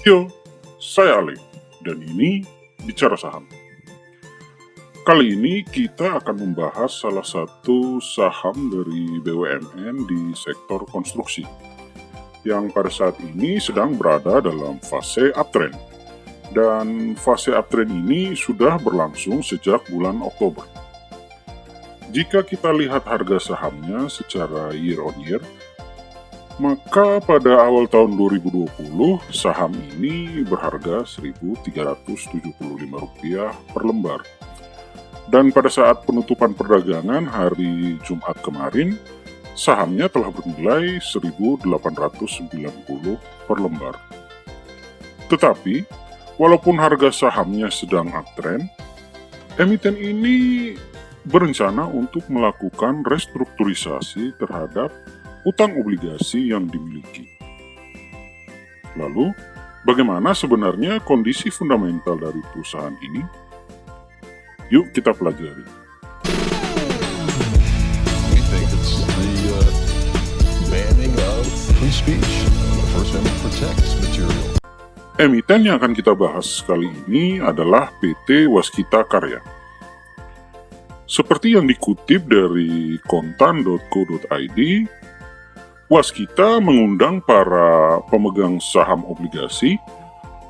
Yo, saya Ale, dan ini Bicara Saham. Kali ini kita akan membahas salah satu saham dari BUMN di sektor konstruksi, yang pada saat ini sedang berada dalam fase uptrend. Dan fase uptrend ini sudah berlangsung sejak bulan Oktober. Jika kita lihat harga sahamnya secara year on year, maka pada awal tahun 2020, saham ini berharga Rp1.375 per lembar. Dan pada saat penutupan perdagangan hari Jumat kemarin, sahamnya telah bernilai Rp1.890 per lembar. Tetapi, walaupun harga sahamnya sedang uptrend, emiten ini berencana untuk melakukan restrukturisasi terhadap utang obligasi yang dimiliki. Lalu, bagaimana sebenarnya kondisi fundamental dari perusahaan ini? Yuk kita pelajari. We think it's the banning of free speech. The First Amendment protects material. Emiten yang akan kita bahas kali ini adalah PT Waskita Karya. Seperti yang dikutip dari kontan.co.id, Waskita mengundang para pemegang saham obligasi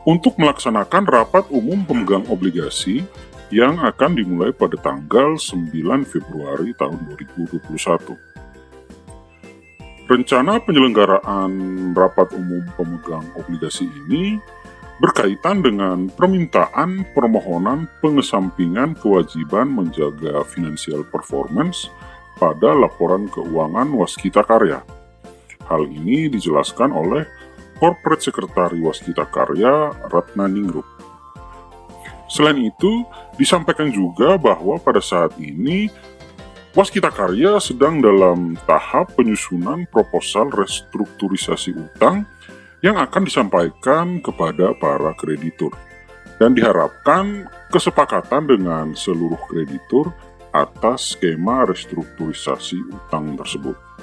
untuk melaksanakan rapat umum pemegang obligasi yang akan dimulai pada tanggal 9 Februari tahun 2021. Rencana penyelenggaraan rapat umum pemegang obligasi ini berkaitan dengan permintaan permohonan pengesampingan kewajiban menjaga financial performance pada laporan keuangan Waskita Karya. Hal ini dijelaskan oleh Corporate Secretary Waskita Karya, Ratna Ningrup. Selain itu, disampaikan juga bahwa pada saat ini Waskita Karya sedang dalam tahap penyusunan proposal restrukturisasi utang yang akan disampaikan kepada para kreditur. Dan diharapkan kesepakatan dengan seluruh kreditur atas skema restrukturisasi utang tersebut.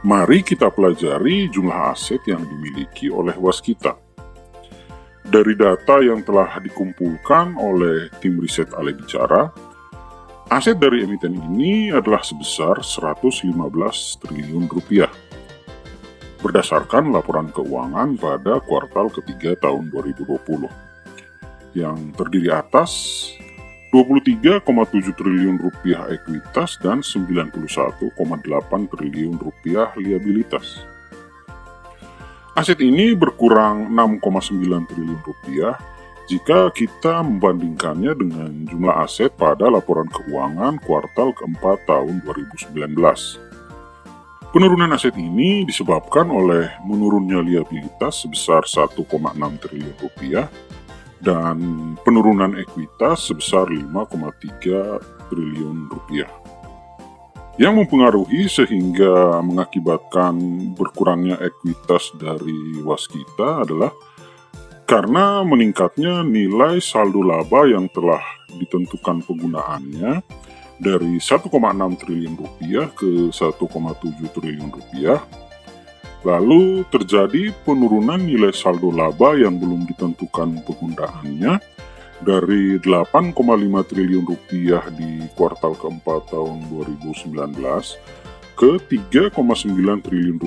Mari kita pelajari jumlah aset yang dimiliki oleh Waskita. Dari data yang telah dikumpulkan oleh tim riset Ale Bicara, aset dari emiten ini adalah sebesar Rp115 triliun. Berdasarkan laporan keuangan pada kuartal ketiga tahun 2020, yang terdiri atas Rp23,7 triliun ekuitas dan Rp91,8 triliun liabilitas. Aset ini berkurang Rp6,9 triliun jika kita membandingkannya dengan jumlah aset pada laporan keuangan kuartal keempat tahun 2019. Penurunan aset ini disebabkan oleh menurunnya liabilitas sebesar Rp1,6 triliun dan penurunan ekuitas sebesar Rp5,3 triliun. Yang mempengaruhi sehingga mengakibatkan berkurangnya ekuitas dari Waskita adalah karena meningkatnya nilai saldo laba yang telah ditentukan penggunaannya dari Rp1,6 triliun ke Rp1,7 triliun. Lalu terjadi penurunan nilai saldo laba yang belum ditentukan penggunaannya dari Rp8,5 triliun di kuartal keempat tahun 2019 ke Rp3,9 triliun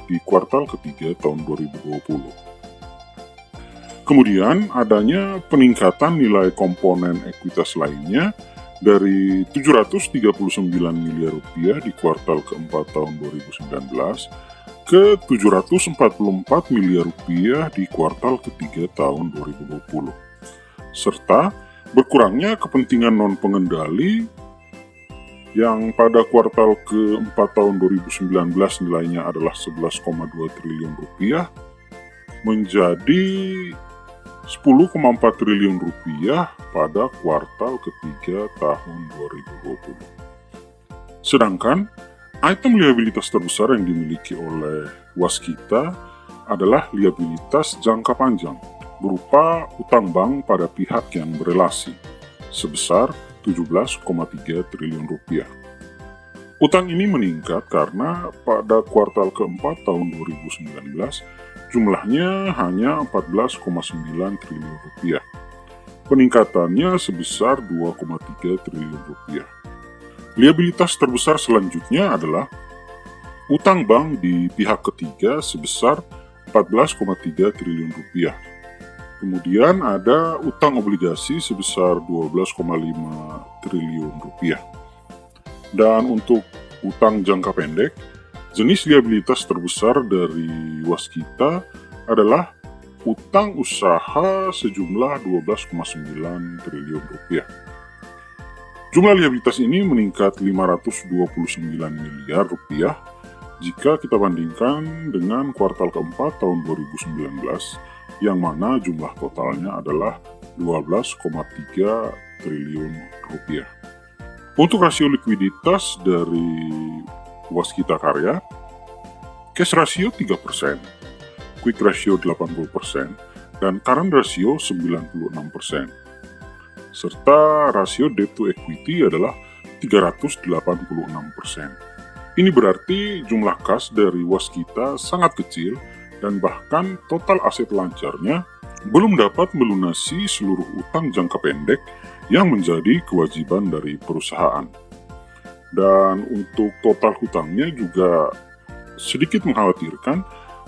di kuartal ketiga tahun 2020. Kemudian adanya peningkatan nilai komponen ekuitas lainnya dari Rp739 miliar di kuartal keempat tahun 2019 ke Rp744 miliar di kuartal ketiga tahun 2020. Serta berkurangnya kepentingan non-pengendali yang pada kuartal keempat tahun 2019 nilainya adalah Rp11,2 triliun menjadi Rp10,4 triliun pada kuartal ketiga tahun 2020. Sedangkan item liabilitas terbesar yang dimiliki oleh Waskita adalah liabilitas jangka panjang berupa utang bank pada pihak yang berelasi sebesar Rp17,3 triliun. Utang ini meningkat karena pada kuartal keempat tahun 2019 Jumlahnya hanya 14,9 triliun rupiah. Peningkatannya sebesar 2,3 triliun rupiah. Liabilitas terbesar selanjutnya adalah utang bank di pihak ketiga sebesar 14,3 triliun rupiah. Kemudian ada utang obligasi sebesar 12,5 triliun rupiah. Dan untuk utang jangka pendek, jenis liabilitas terbesar dari Waskita adalah utang usaha sejumlah 12,9 triliun rupiah. Jumlah liabilitas ini meningkat 529 miliar rupiah jika kita bandingkan dengan kuartal keempat tahun 2019, yang mana jumlah totalnya adalah 12,3 triliun rupiah. Untuk rasio likuiditas dari Waskita Karya, cash ratio 3%, quick ratio 80%, dan current ratio 96%. Serta rasio debt to equity adalah 386%. Ini berarti jumlah kas dari Waskita sangat kecil dan bahkan total aset lancarnya belum dapat melunasi seluruh utang jangka pendek yang menjadi kewajiban dari perusahaan. Dan untuk total hutangnya juga sedikit mengkhawatirkan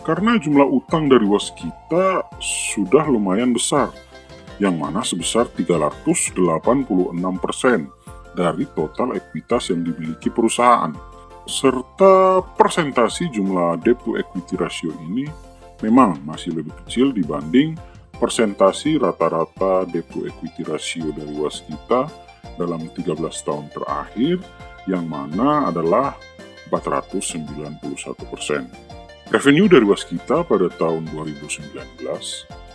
karena jumlah utang dari Waskita sudah lumayan besar, yang mana sebesar 386% dari total ekuitas yang dimiliki perusahaan. Serta persentasi jumlah debt to equity ratio ini memang masih lebih kecil dibanding persentasi rata-rata debt to equity ratio dari Waskita dalam 13 tahun terakhir, yang mana adalah 491%. Revenue dari Waskita pada tahun 2019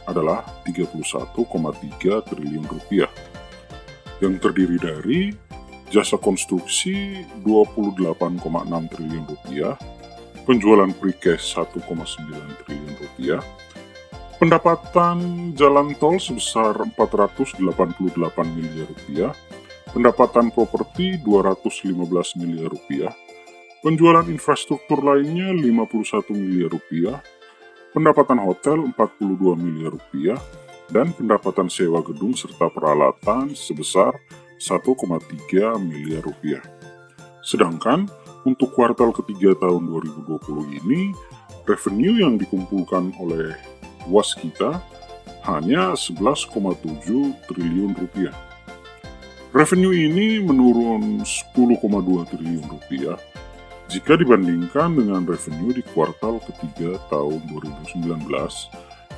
adalah 31,3 triliun rupiah, yang terdiri dari jasa konstruksi 28,6 triliun rupiah, penjualan precast 1,9 triliun rupiah, pendapatan jalan tol sebesar 488 miliar rupiah, pendapatan properti 215 miliar rupiah, penjualan infrastruktur lainnya 51 miliar rupiah, pendapatan hotel 42 miliar rupiah, dan pendapatan sewa gedung serta peralatan sebesar 1,3 miliar rupiah. Sedangkan untuk kuartal ketiga tahun 2020 ini, revenue yang dikumpulkan oleh Waskita hanya 11,7 triliun rupiah. Revenue ini menurun 10,2 triliun rupiah jika dibandingkan dengan revenue di kuartal ketiga tahun 2019,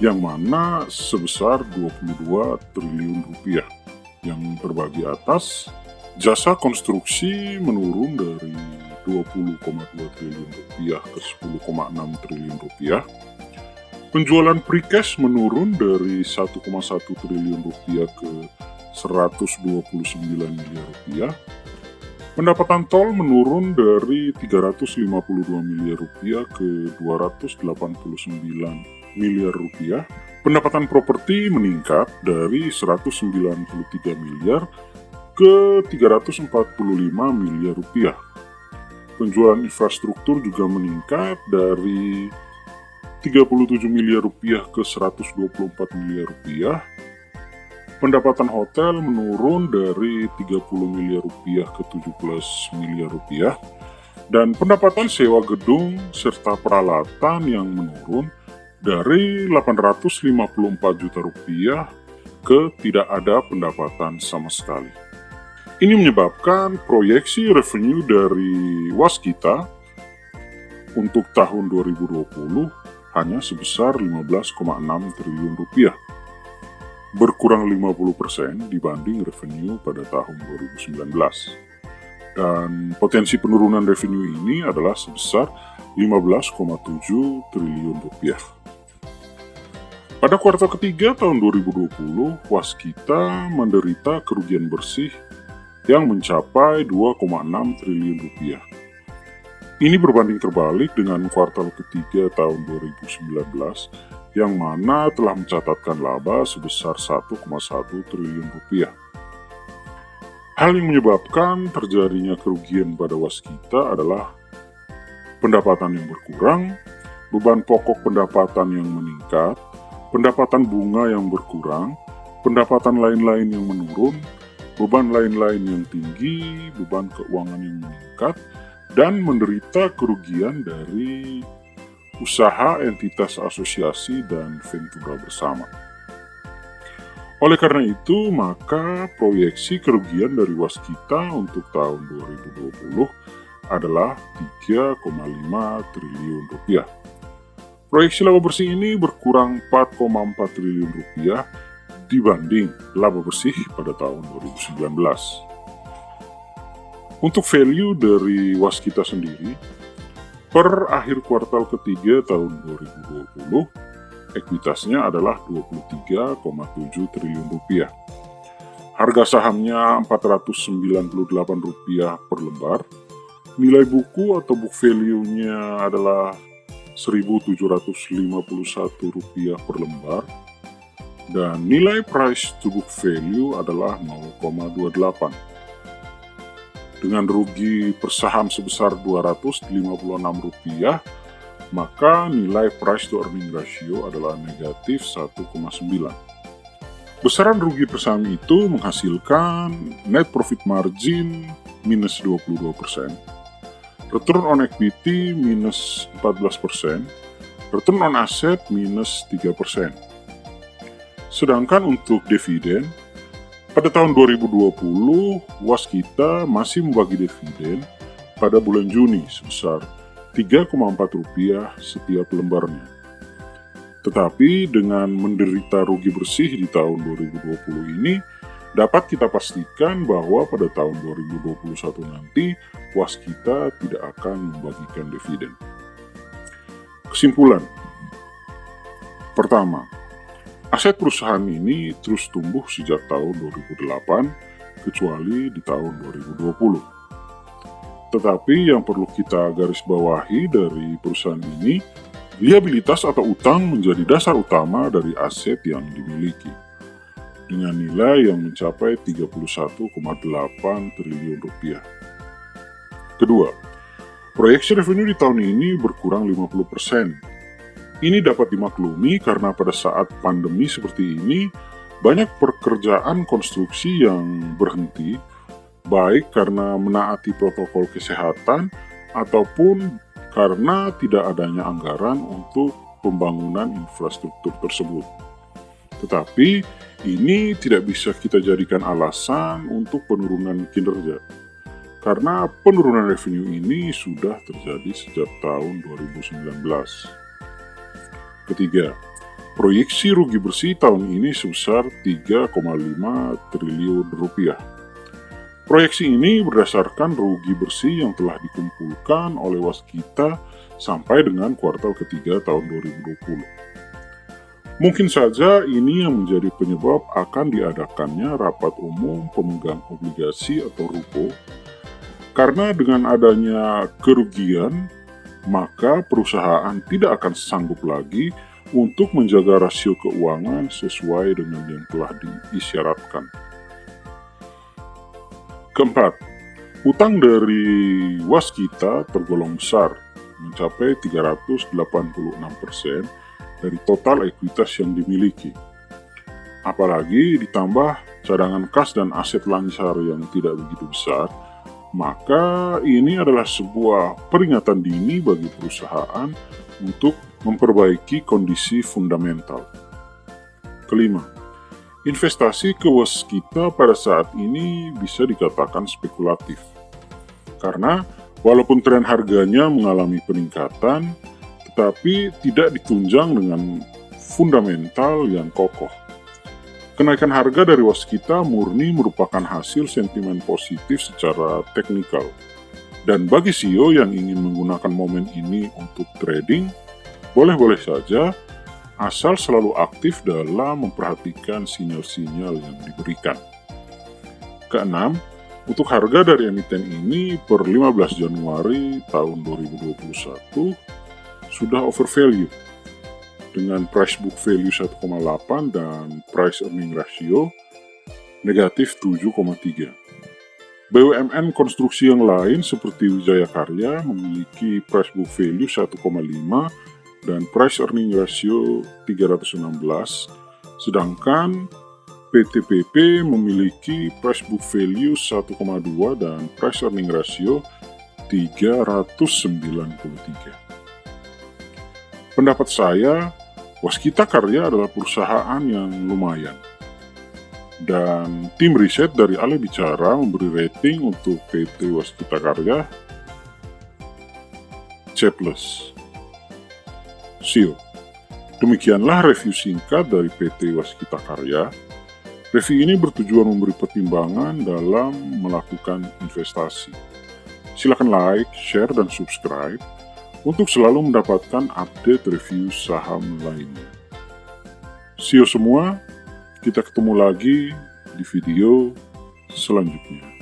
yang mana sebesar 22 triliun rupiah. Yang terbagi atas, jasa konstruksi menurun dari 20,2 triliun rupiah ke 10,6 triliun rupiah. Penjualan precast menurun dari 1,1 triliun rupiah ke 129 miliar rupiah. Pendapatan tol menurun dari 352 miliar rupiah ke 289 miliar rupiah. Pendapatan properti meningkat dari 193 miliar ke 345 miliar rupiah. Penjualan infrastruktur juga meningkat dari 37 miliar rupiah ke 124 miliar rupiah. Pendapatan hotel menurun dari 30 miliar rupiah ke 17 miliar rupiah. Dan pendapatan sewa gedung serta peralatan yang menurun dari 854 juta rupiah ke tidak ada pendapatan sama sekali. Ini menyebabkan proyeksi revenue dari Waskita untuk tahun 2020 hanya sebesar 15,6 triliun rupiah, berkurang 50% dibanding revenue pada tahun 2019. Dan potensi penurunan revenue ini adalah sebesar 15,7 triliun rupiah. Pada kuartal ketiga tahun 2020, Waskita menderita kerugian bersih yang mencapai 2,6 triliun rupiah. Ini berbanding terbalik dengan kuartal ketiga tahun 2019, yang mana telah mencatatkan laba sebesar 1,1 triliun rupiah. Hal yang menyebabkan terjadinya kerugian pada Waskita adalah pendapatan yang berkurang, beban pokok pendapatan yang meningkat, pendapatan bunga yang berkurang, pendapatan lain-lain yang menurun, beban lain-lain yang tinggi, beban keuangan yang meningkat, dan menderita kerugian dari usaha, entitas asosiasi, dan ventura bersama. Oleh karena itu, maka proyeksi kerugian dari waskita untuk tahun 2020 adalah 3,5 triliun rupiah. Proyeksi laba bersih ini berkurang 4,4 triliun rupiah dibanding laba bersih pada tahun 2019. Untuk value dari waskita sendiri, per akhir kuartal ketiga tahun 2020, ekuitasnya adalah 23,7 triliun rupiah. Harga sahamnya Rp498 per lembar. Nilai buku atau book value-nya adalah Rp1.751 per lembar. Dan nilai price to book value adalah 0,28. Dengan rugi per saham sebesar Rp256, maka nilai price to earning ratio adalah negatif 1,9. Besaran rugi per saham itu menghasilkan net profit margin minus 22%, return on equity minus 14%, return on asset minus 3%. Sedangkan untuk dividen, pada tahun 2020, waskita masih membagi dividen pada bulan Juni sebesar Rp3,4 setiap lembarnya. Tetapi dengan menderita rugi bersih di tahun 2020 ini, dapat kita pastikan bahwa pada tahun 2021 nanti, waskita tidak akan membagikan dividen. Kesimpulan. Pertama, aset perusahaan ini terus tumbuh sejak tahun 2008, kecuali di tahun 2020. Tetapi yang perlu kita garis bawahi dari perusahaan ini, liabilitas atau utang menjadi dasar utama dari aset yang dimiliki, dengan nilai yang mencapai 31,8 triliun rupiah. Kedua, proyeksi revenue di tahun ini berkurang 50%. Ini dapat dimaklumi karena pada saat pandemi seperti ini, banyak pekerjaan konstruksi yang berhenti, baik karena menaati protokol kesehatan ataupun karena tidak adanya anggaran untuk pembangunan infrastruktur tersebut. Tetapi, ini tidak bisa kita jadikan alasan untuk penurunan kinerja, karena penurunan revenue ini sudah terjadi sejak tahun 2019. Ketiga, proyeksi rugi bersih tahun ini sebesar 3,5 triliun rupiah. Proyeksi ini berdasarkan rugi bersih yang telah dikumpulkan oleh waskita sampai dengan kuartal ketiga tahun 2020. Mungkin saja ini yang menjadi penyebab akan diadakannya rapat umum pemegang obligasi atau RUPO, karena dengan adanya kerugian, maka perusahaan tidak akan sanggup lagi untuk menjaga rasio keuangan sesuai dengan yang telah diisyaratkan. Keempat, utang dari waskita tergolong besar, mencapai 386% dari total ekuitas yang dimiliki. Apalagi ditambah cadangan kas dan aset lancar yang tidak begitu besar, maka ini adalah sebuah peringatan dini bagi perusahaan untuk memperbaiki kondisi fundamental. Kelima, investasi ke waskita pada saat ini bisa dikatakan spekulatif. Karena walaupun tren harganya mengalami peningkatan, tetapi tidak ditunjang dengan fundamental yang kokoh. Kenaikan harga dari waskita murni merupakan hasil sentimen positif secara teknikal. Dan bagi CEO yang ingin menggunakan momen ini untuk trading, boleh-boleh saja, asal selalu aktif dalam memperhatikan sinyal-sinyal yang diberikan. Keenam, untuk harga dari emiten ini per 15 Januari tahun 2021 sudah overvalue, dengan price book value 1,8 dan price earning ratio negatif 7,3. BUMN konstruksi yang lain seperti Wijaya Karya memiliki price book value 1,5 dan price earning ratio 316, sedangkan PTPP memiliki price book value 1,2 dan price earning ratio 393. Pendapat saya, Waskita Karya adalah perusahaan yang lumayan. Dan tim riset dari Ale Bicara memberi rating untuk PT Waskita Karya C+. Seal. Demikianlah review singkat dari PT Waskita Karya. Review ini bertujuan memberi pertimbangan dalam melakukan investasi. Silakan like, share, dan subscribe untuk selalu mendapatkan update review saham lainnya. See you semua, kita ketemu lagi di video selanjutnya.